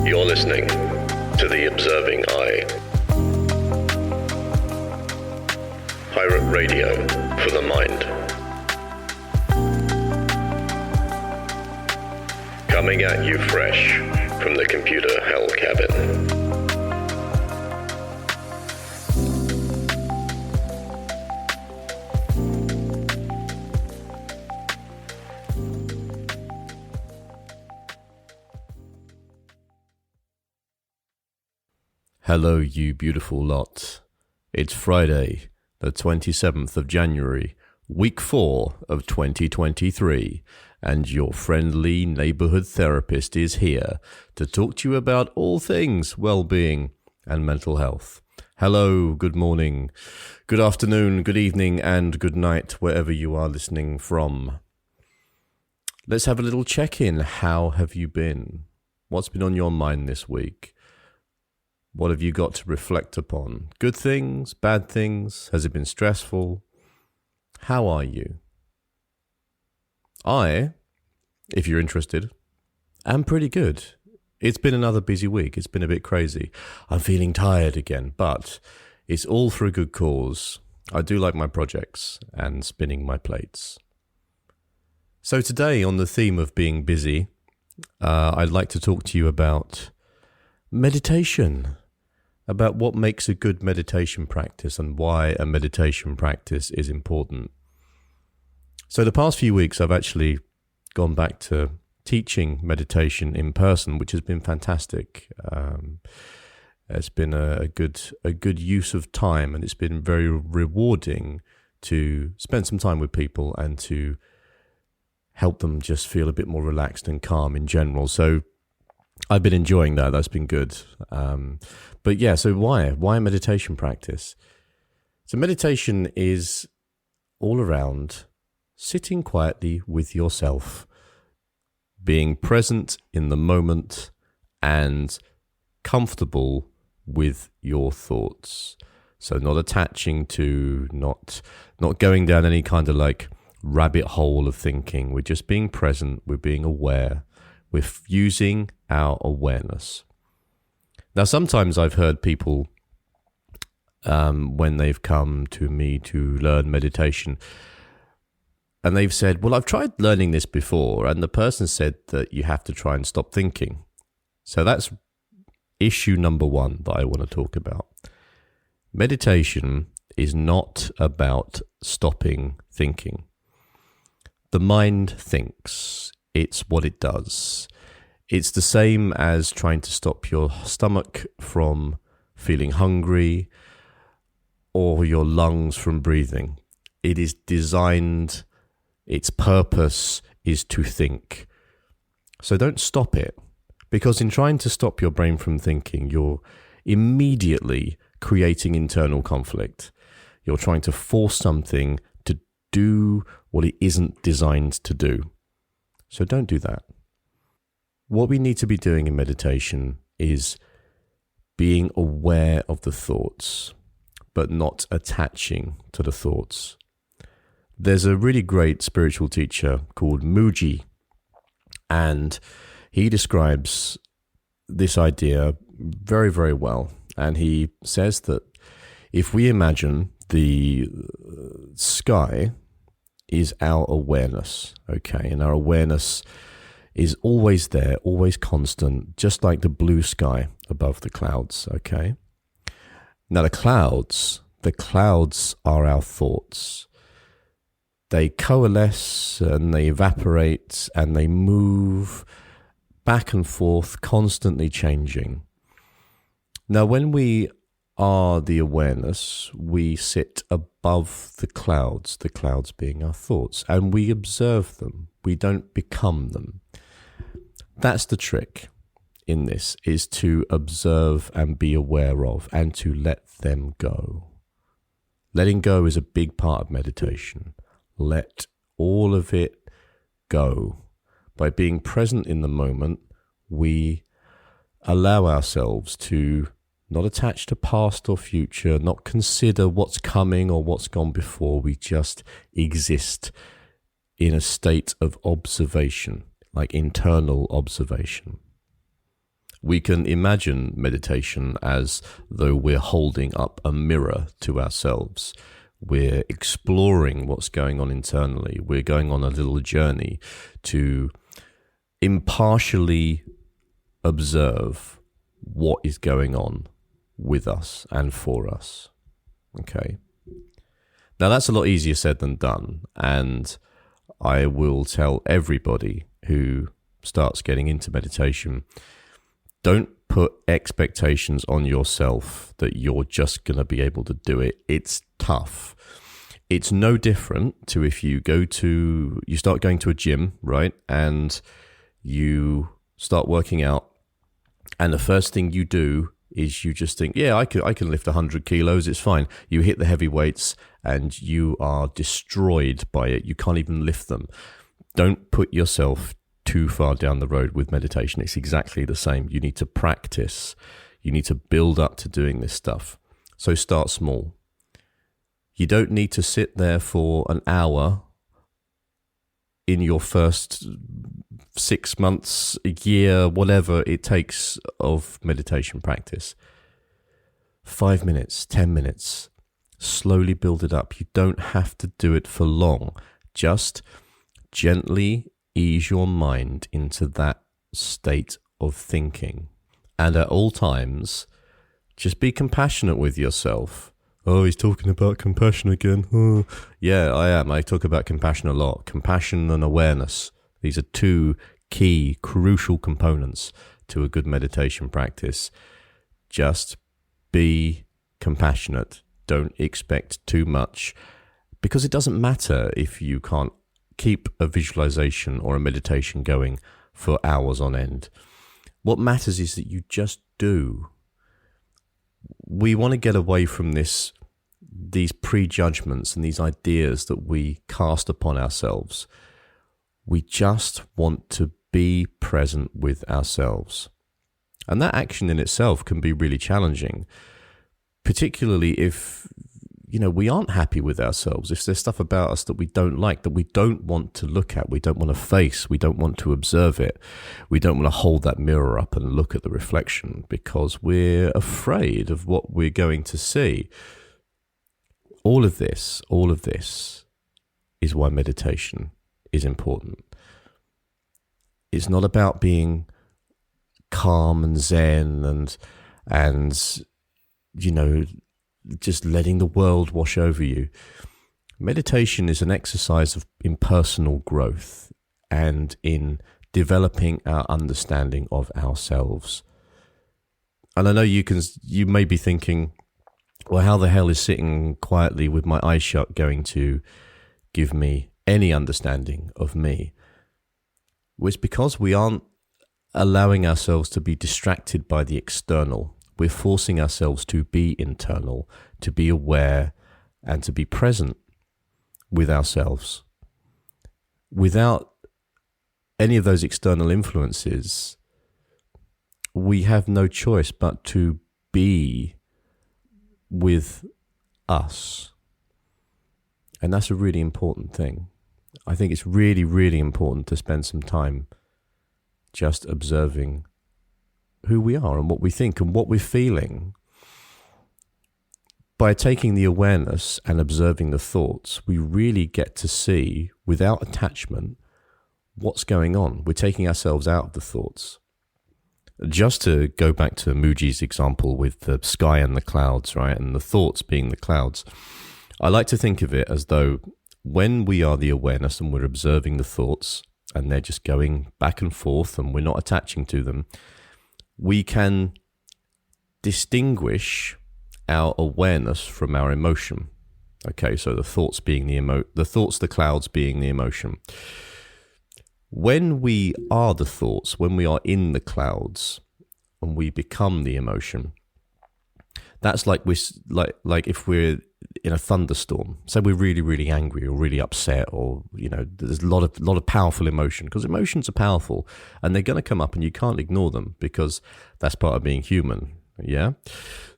You're listening to The Observing Eye. Pirate radio for the mind. Coming at you fresh from the computer hell cabin. Hello, you beautiful lot. It's Friday, the 27th of January, week 4 of 2023, and your friendly neighborhood therapist is here to talk to you about all things well-being and mental health. Hello, good morning, good afternoon, good evening, and good night, wherever you are listening from. Let's have a little check-in. How have you been? What's been on your mind this week? What have you got to reflect upon? Good things, bad things? Has it been stressful? How are you? I, if you're interested, am pretty good. It's been another busy week. It's been a bit crazy. I'm feeling tired again, but it's all for a good cause. I do like my projects and spinning my plates. So today, on the theme of being busy, I'd like to talk to you about meditation. About what makes a good meditation practice and why a meditation practice is important. So the past few weeks I've actually gone back to teaching meditation in person, which has been fantastic. It's been a good use of time, and it's been very rewarding to spend some time with people and to help them just feel a bit more relaxed and calm in general. So I've been enjoying that. That's been good. But yeah, so why meditation practice? So meditation is all around sitting quietly with yourself, being present in the moment and comfortable with your thoughts. So not attaching to, not going down any kind of like rabbit hole of thinking. We're just being present. We're being aware. We're using our awareness. Now, sometimes I've heard people, when they've come to me to learn meditation, and they've said, well, I've tried learning this before, and the person said that you have to try and stop thinking. So that's issue number one that I want to talk about. Meditation is not about stopping thinking. The mind thinks. It's what it does. It's the same as trying to stop your stomach from feeling hungry or your lungs from breathing. It is designed, its purpose is to think. So don't stop it, because in trying to stop your brain from thinking, you're immediately creating internal conflict. You're trying to force something to do what it isn't designed to do. So don't do that. What we need to be doing in meditation is being aware of the thoughts, but not attaching to the thoughts. There's a really great spiritual teacher called Muji, and he describes this idea very, very well. And he says that if we imagine the sky is our awareness, okay? And our awareness is always there, always constant, just like the blue sky above the clouds, okay? Now the clouds are our thoughts. They coalesce and they evaporate and they move back and forth, constantly changing. Now when we are the awareness, we sit above the clouds being our thoughts, and we observe them. We don't become them. That's the trick in this, is to observe and be aware of and to let them go. Letting go is a big part of meditation. Let all of it go. By being present in the moment, we allow ourselves to not attach to past or future, not consider what's coming or what's gone before. We just exist in a state of observation, like internal observation. We can imagine meditation as though we're holding up a mirror to ourselves. We're exploring what's going on internally. We're going on a little journey to impartially observe what is going on with us and for us. Okay. Now that's a lot easier said than done, and I will tell everybody who starts getting into meditation, don't put expectations on yourself that you're just going to be able to do it. It's tough. It's no different to if you start going to a gym, right? And you start working out, and the first thing you do is you just think, yeah, I can lift 100 kilos, it's fine. You hit the heavy weights and you are destroyed by it. You can't even lift them. Don't put yourself too far down the road with meditation. It's exactly the same. You need to practice. You need to build up to doing this stuff. So start small. You don't need to sit there for an hour in your first 6 months, a year, whatever it takes of meditation practice. 5 minutes, 10 minutes, slowly build it up. You don't have to do it for long. Just gently ease your mind into that state of thinking. And at all times, just be compassionate with yourself. Oh, he's talking about compassion again. Oh. Yeah, I am. I talk about compassion a lot. Compassion and awareness. These are two key, crucial components to a good meditation practice. Just be compassionate. Don't expect too much, because it doesn't matter if you can't keep a visualization or a meditation going for hours on end. What matters is that you just do. We want to get away from these prejudgments and these ideas that we cast upon ourselves. We just want to be present with ourselves. And that action in itself can be really challenging, particularly if, we aren't happy with ourselves, if there's stuff about us that we don't like, that we don't want to look at, we don't want to face, we don't want to observe it, we don't want to hold that mirror up and look at the reflection because we're afraid of what we're going to see. All of this is why meditation is important. It's not about being calm and zen and just letting the world wash over you. Meditation is an exercise of impersonal growth and in developing our understanding of ourselves. And I know you may be thinking, well, how the hell is sitting quietly with my eyes shut going to give me any understanding of me? Well, it's because we aren't allowing ourselves to be distracted by the external. We're forcing ourselves to be internal, to be aware, and to be present with ourselves. Without any of those external influences, we have no choice but to be with us. And that's a really important thing. I think it's really, really important to spend some time just observing who we are and what we think and what we're feeling. By taking the awareness and observing the thoughts, we really get to see, without attachment, what's going on. We're taking ourselves out of the thoughts. Just to go back to Mooji's example with the sky and the clouds, right, and the thoughts being the clouds, I like to think of it as though when we are the awareness and we're observing the thoughts and they're just going back and forth and we're not attaching to them, we can distinguish our awareness from our emotion. Okay, so the thoughts being the clouds being the emotion. When we are the thoughts, when we are in the clouds and we become the emotion, that's like if we're in a thunderstorm. So we're really, really angry or really upset, or there's a lot of powerful emotion, because emotions are powerful and they're going to come up and you can't ignore them because that's part of being human. Yeah.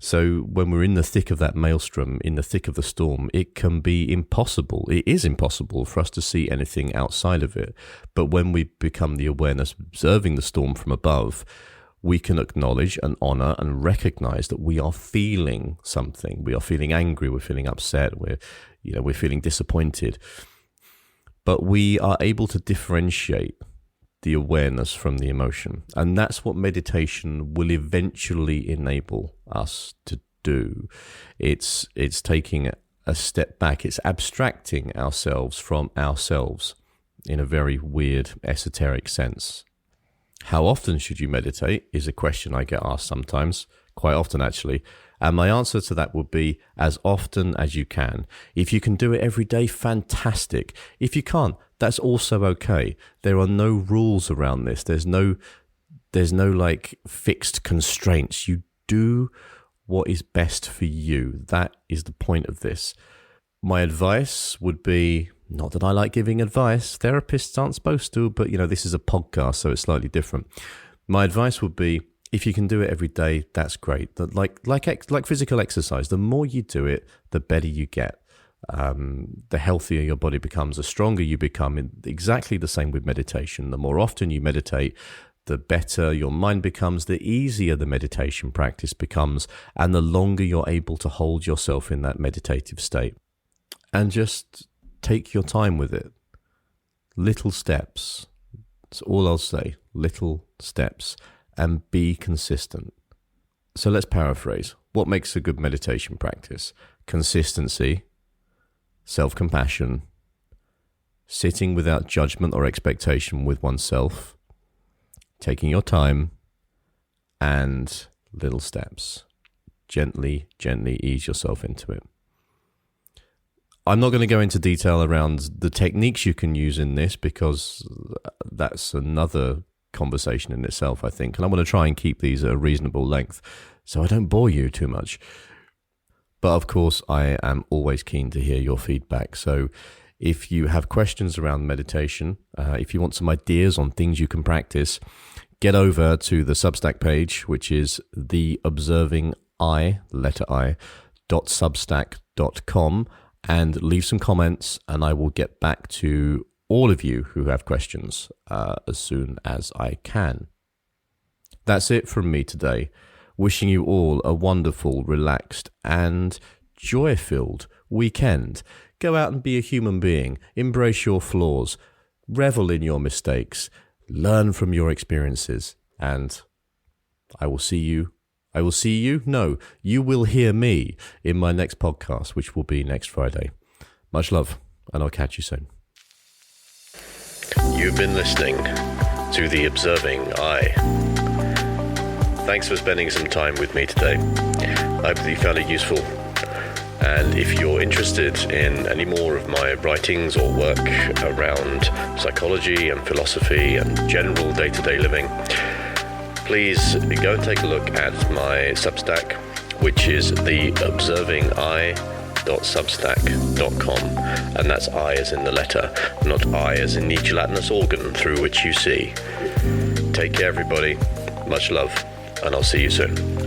So when we're in the thick of that maelstrom, in the thick of the storm, it can be impossible. It is impossible for us to see anything outside of it. But when we become the awareness observing the storm from above, we can acknowledge and honor and recognize that we are feeling something. We are feeling angry, we're feeling upset, we're feeling disappointed. But we are able to differentiate the awareness from the emotion. And that's what meditation will eventually enable us to do. It's taking a step back. It's abstracting ourselves from ourselves in a very weird, esoteric sense. How often should you meditate is a question I get asked sometimes, quite often actually. And my answer to that would be as often as you can. If you can do it every day, fantastic. If you can't, that's also okay. There are no rules around this. There's no like fixed constraints. You do what is best for you. That is the point of this. My advice would be, not that I like giving advice, therapists aren't supposed to, but this is a podcast, so it's slightly different. My advice would be, if you can do it every day, that's great. Like physical exercise, the more you do it, the better you get. The healthier your body becomes, the stronger you become. Exactly the same with meditation. The more often you meditate, the better your mind becomes, the easier the meditation practice becomes, and the longer you're able to hold yourself in that meditative state. And just take your time with it. Little steps. That's all I'll say. Little steps. And be consistent. So let's paraphrase. What makes a good meditation practice? Consistency, self-compassion, sitting without judgment or expectation with oneself, taking your time, and little steps. Gently ease yourself into it. I'm not going to go into detail around the techniques you can use in this because that's another conversation in itself, I think. And I want to try and keep these at a reasonable length so I don't bore you too much. But of course, I am always keen to hear your feedback. So if you have questions around meditation, if you want some ideas on things you can practice, get over to the Substack page, which is theobservingi.substack.com, and leave some comments, and I will get back to all of you who have questions as soon as I can. That's it from me today. Wishing you all a wonderful, relaxed, and joy-filled weekend. Go out and be a human being. Embrace your flaws. Revel in your mistakes. Learn from your experiences. And I will see you. No, you will hear me in my next podcast, which will be next Friday. Much love, and I'll catch you soon. You've been listening to The Observing Eye. Thanks for spending some time with me today. I hope that you found it useful. And if you're interested in any more of my writings or work around psychology and philosophy and general day-to-day living, please go and take a look at my Substack, which is theobservingi.substack.com, and that's I as in the letter, not I as in the gelatinous organ through which you see. Take care, everybody. Much love, and I'll see you soon.